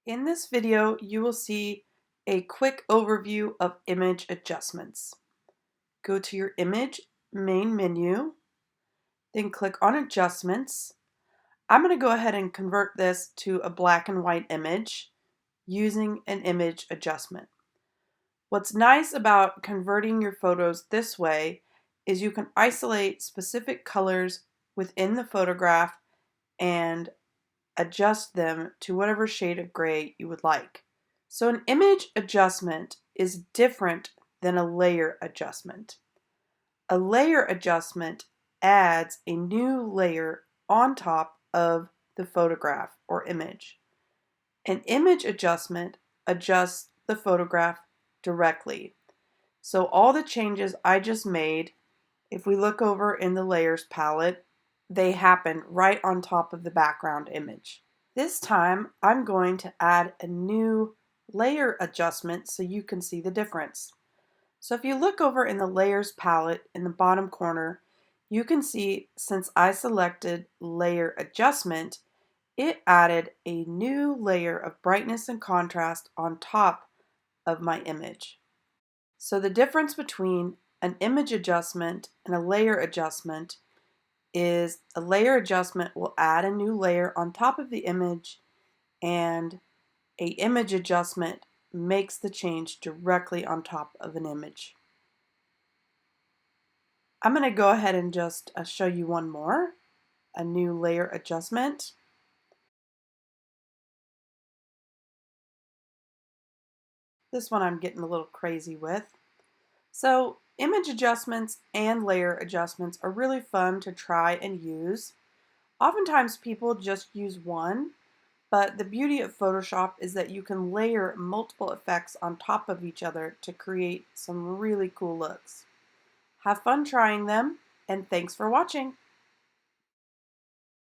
In this video, you will see a quick overview of image adjustments. Go to your image main menu, then click on adjustments. I'm going to go ahead and convert this to a black and white image using an image adjustment. What's nice about converting your photos this way is you can isolate specific colors within the photograph and adjust them to whatever shade of gray you would like. So an image adjustment is different than a layer adjustment. A layer adjustment adds a new layer on top of the photograph or image. An image adjustment adjusts the photograph directly. So all the changes I just made, if we look over in the layers palette, they happen right on top of the background image. This time I'm going to add a new layer adjustment so you can see the difference. So if you look over in the layers palette in the bottom corner, you can see since I selected layer adjustment, it added a new layer of brightness and contrast on top of my image. So the difference between an image adjustment and a layer adjustment is a layer adjustment will add a new layer on top of the image, and a image adjustment makes the change directly on top of an image. I'm going to go ahead and just show you one more, a new layer adjustment. This one I'm getting a little crazy with. So image adjustments and layer adjustments are really fun to try and use. Oftentimes people just use one, but the beauty of Photoshop is that you can layer multiple effects on top of each other to create some really cool looks. Have fun trying them, and thanks for watching.